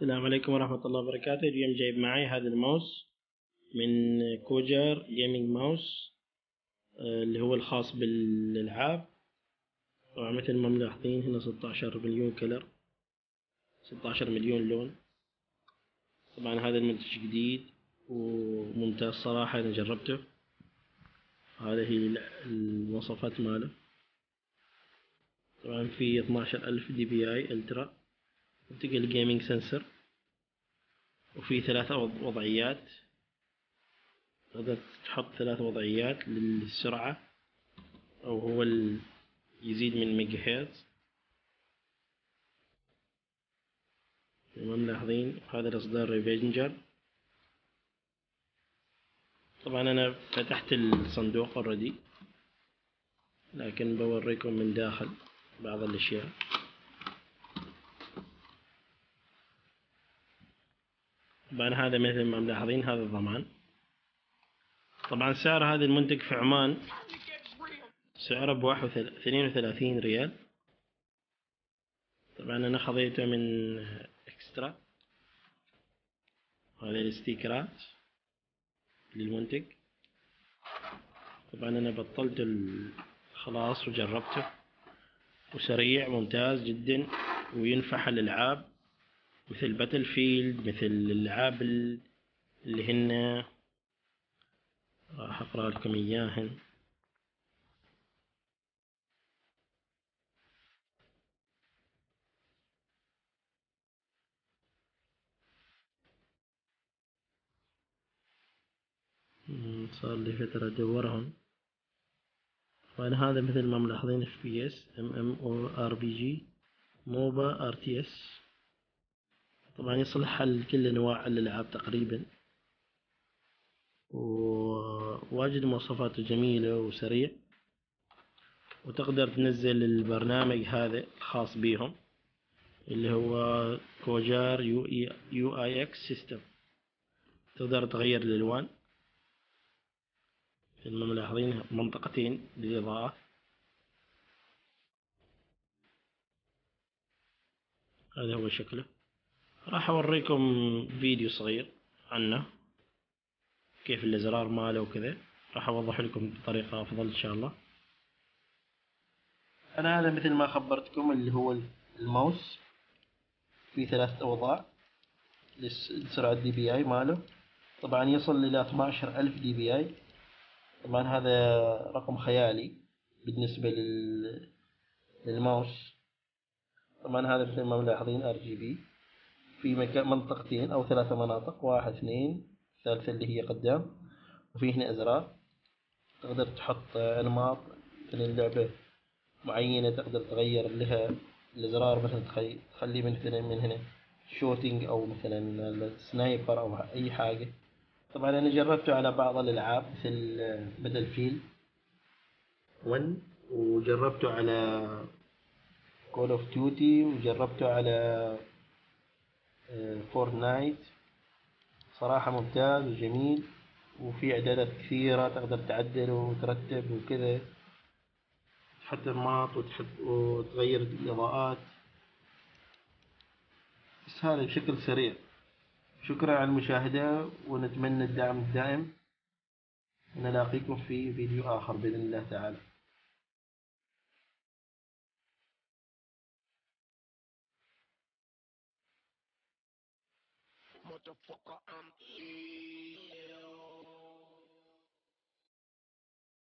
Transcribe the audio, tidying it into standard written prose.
السلام عليكم ورحمة الله وبركاته. اليوم جايب معي هذا الماوس من كوجر جيمنج ماوس، اللي هو الخاص بالألعاب. طبعا مثل ما ملاحظين هنا 16 مليون كلر، 16 مليون لون. طبعا هذا المنتج جديد وممتاز صراحة، أنا جربته. هذه المواصفات ماله. طبعا في 12000 دي بي اي الترا، اوبتيكال جيمنج سنسر، وفي 3 وضعيات. تقدر تحط 3 وضعيات للسرعة، أو هو يزيد من ميجا هرتز. زي ما ملاحظين هذا الإصدار ريفنجر. طبعا أنا فتحت الصندوق اوريدي، لكن بوريكم من داخل بعض الأشياء. طبعا هذا مثل ما ملاحظين هذا الضمان. طبعا سعر هذا المنتج في عمان سعره ب32 ريال. طبعا أنا خذيته من إكسترا. هذه الاستيكرات للمنتج. طبعا أنا بطلت خلاص وجربته، وسريع ممتاز جدا، وينفع الألعاب مثل باتل فيلد، مثل الألعاب اللي هن راح أقرأ لكم إياهن. صار لي فترة أدورهم. طبعا هذا مثل ما ملاحظين FPS MMORPG موبا RTS. طبعا يصلح لكل أنواع الألعاب تقريبا، وواجد مواصفاته جميلة وسريع. وتقدر تنزل البرنامج هذا الخاص بيهم، اللي هو كوجار UIX سيستم. تقدر تغير الألوان مثل ما ملاحظين، منطقتين للإضاءة. هذا هو شكله. راح أوريكم فيديو صغير عنه، كيف الأزرار ماله وكذا. راح أوضح لكم بطريقة أفضل إن شاء الله. أنا هذا مثل ما خبرتكم اللي هو الماوس، في 3 أوضاع لسرعة دي بي اي ماله. طبعا يصل إلى 12000 دي بي اي. طبعا هذا رقم خيالي بالنسبة للماوس. طبعا هذا مثل ما ملاحظين RGB في منطقتين أو 3 مناطق، 1 2، الثالثة اللي هي قدام. وفي هنا أزرار تقدر تحط أنماط مثل اللعبة معينة، تقدر تغير لها الأزرار، مثلا تخلي مثلا من هنا شوتينج، أو مثلا سنايبر، أو أي حاجة. طبعا أنا جربته على بعض الألعاب مثل باتل فيلد 1، وجربته على كول اوف ديوتي، وجربته على فورتنايت. صراحة ممتاز وجميل، وفي إعدادات كثيرة تقدر تعدل وترتب وكذا، تحط أنماط وتغير الإضاءات. بس هذا بشكل سريع. شكرا على المشاهدة، ونتمنى الدعم الدائم. ونلاقيكم في فيديو آخر بإذن الله تعالى. Motherfucker, I'm